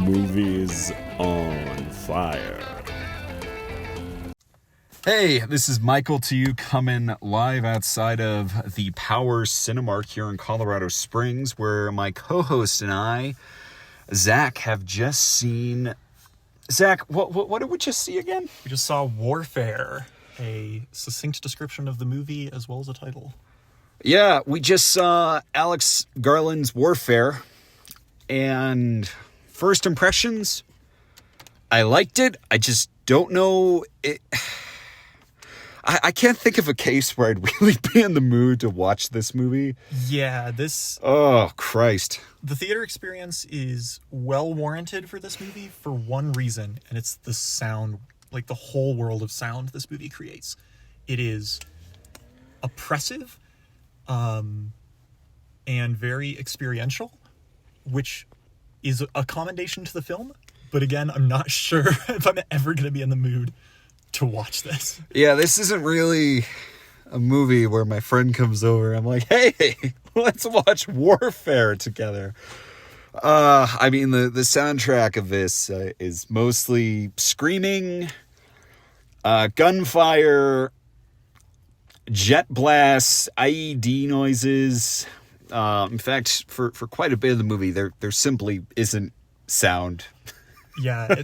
Movies on Fire. Hey, this is Michael to you coming live outside of the Power Cinemark here in Colorado Springs, where my co-host and I, Zach, have just seen... Zach, what did we just see again? We just saw Warfare, a succinct description of the movie as well as a title. Yeah, we just saw Alex Garland's Warfare, and first impressions, I liked it. I just don't know it. I can't think of a case where I'd really be in the mood to watch this movie. Yeah, Oh, Christ. the theater experience is well warranted for this movie for one reason, and it's the sound, like the whole world of sound this movie creates. It is oppressive, and very experiential, which is a commendation to the film. But again, I'm not sure if I'm ever going to be in the mood to watch this. Yeah, this isn't really a movie where my friend comes over. I'm like, hey, let's watch Warfare together. I mean, the soundtrack of this is mostly screaming, gunfire, jet blasts, IED noises. In fact, for quite a bit of the movie, there simply isn't sound. Yeah,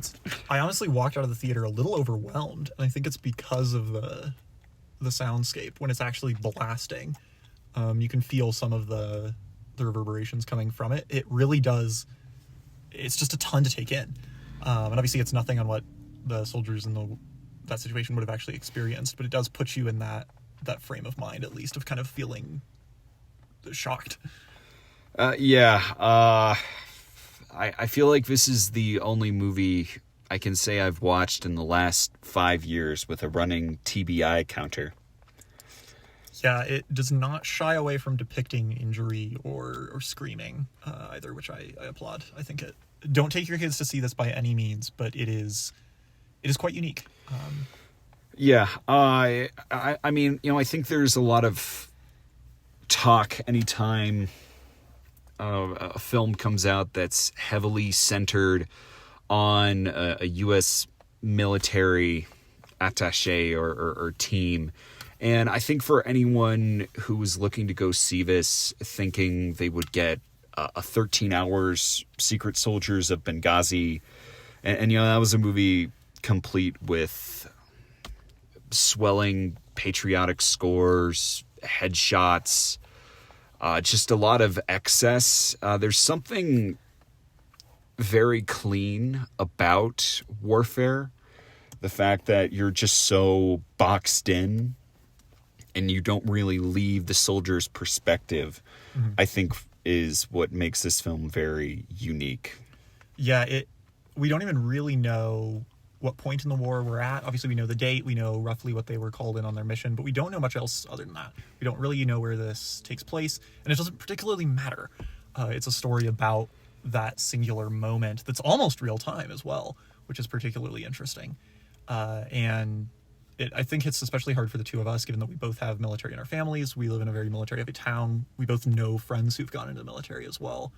I honestly walked out of the theater a little overwhelmed, and I think it's because of the soundscape. When it's actually blasting, you can feel some of the reverberations coming from it. It really does. It's just a ton to take in, and obviously it's nothing on what the soldiers in that situation would have actually experienced, but it does put you in that frame of mind, at least, of kind of feeling shocked. I feel like this is the only movie I can say I've watched in the last 5 years with a running TBI counter. Yeah, it does not shy away from depicting injury or screaming either, which I applaud. I think don't take your kids to see this by any means, but it is quite unique. I mean, I think there's a lot of talk anytime a film comes out that's heavily centered on a U.S. military attaché or team. And I think for anyone who was looking to go see this thinking they would get a 13 hours Secret Soldiers of Benghazi, and that was a movie complete with swelling patriotic scores, headshots, just a lot of excess. There's something very clean about Warfare. The fact that you're just so boxed in and you don't really leave the soldier's perspective, I think is what makes this film very unique. Yeah, we don't even really know what point in the war we're at. Obviously, we know the date. We know roughly what they were called in on their mission, but we don't know much else other than that. We don't really know where this takes place, and it doesn't particularly matter. It's a story about that singular moment that's almost real time as well, which is particularly interesting. I think it's especially hard for the two of us, given that we both have military in our families. We live in a very military-heavy town. We both know friends who've gone into the military as well.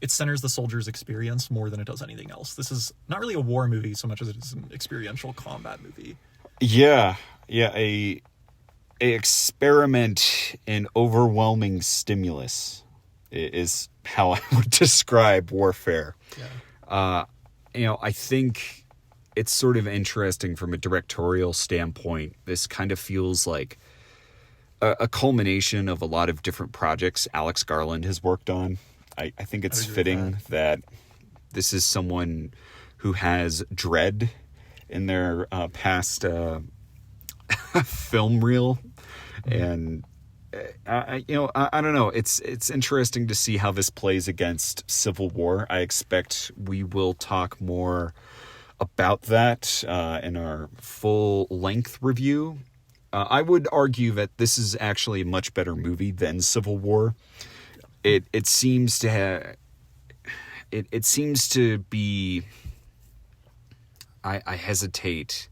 It centers the soldier's experience more than it does anything else. This is not really a war movie so much as it is an experiential combat movie. Yeah, a experiment in overwhelming stimulus is how I would describe Warfare. Yeah. I think it's sort of interesting from a directorial standpoint. This kind of feels like a culmination of a lot of different projects Alex Garland has worked on. I think it's fitting that this is someone who has dread in their past film reel. And I don't know. It's interesting to see how this plays against Civil War. I expect we will talk more about that in our full length review. I would argue that this is actually a much better movie than Civil War. It seems to have it seems to be. I hesitate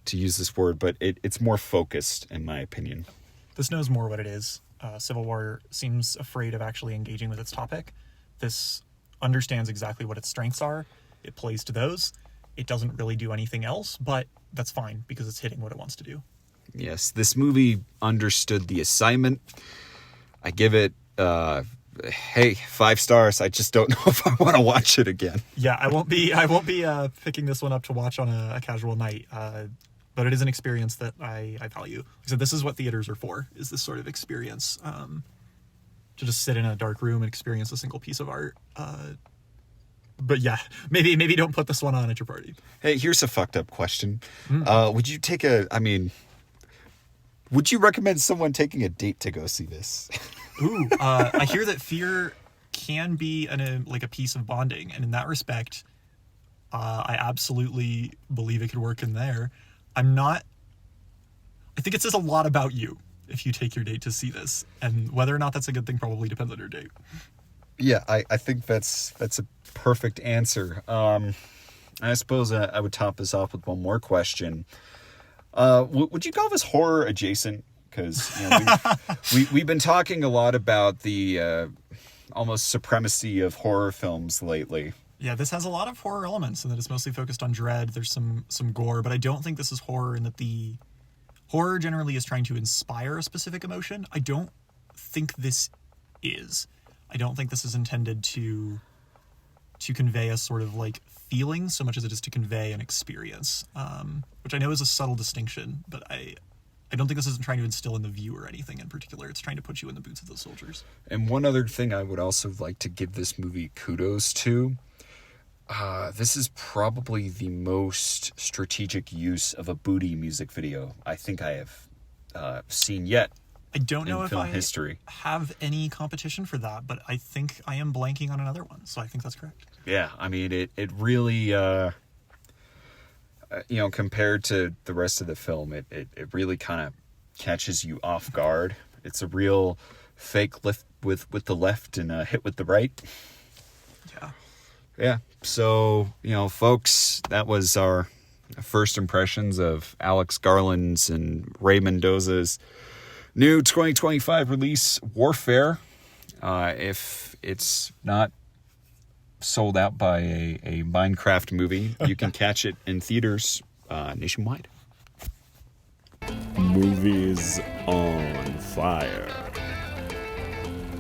to use this word, but it's more focused in my opinion. This knows more what it is. Civil War seems afraid of actually engaging with its topic. This understands exactly what its strengths are. It plays to those. It doesn't really do anything else, but that's fine because it's hitting what it wants to do. Yes, this movie understood the assignment. I give it, 5 stars. I just don't know if I want to watch it again. Yeah, I won't be picking this one up to watch on a casual night. But it is an experience that I value. So this is what theaters are for, is this sort of experience. To just sit in a dark room and experience a single piece of art. But yeah, maybe don't put this one on at your party. Hey, here's a fucked up question. Would you recommend someone taking a date to go see this? Ooh, I hear that fear can be a piece of bonding, and in that respect, I absolutely believe it could work in there. I think it says a lot about you if you take your date to see this, and whether or not that's a good thing probably depends on your date. Yeah, I think that's a perfect answer. I suppose I would top this off with one more question. Would you call this horror adjacent? Because we've been talking a lot about the almost supremacy of horror films lately. Yeah, this has a lot of horror elements, and that it's mostly focused on dread. There's some gore, but I don't think this is horror in that the horror generally is trying to inspire a specific emotion. I don't think this is. I don't think this is intended to convey a sort of like feeling so much as it is to convey an experience, which I know is a subtle distinction, but I don't think this isn't trying to instill in the viewer anything in particular. It's trying to put you in the boots of those soldiers. And one other thing I would also like to give this movie kudos to, this is probably the most strategic use of a booty music video I think I have seen yet. I don't know if I history. have any competition for that, but I think I am blanking on another one, so I think that's correct. Yeah, I mean, it really, compared to the rest of the film, it really kind of catches you off guard. It's a real fake lift with the left and a hit with the right. Yeah. Yeah, so, folks, that was our first impressions of Alex Garland's and Ray Mendoza's new 2025 release, Warfare. If it's not sold out by a Minecraft movie, you can catch it in theaters nationwide. Movies on Fire.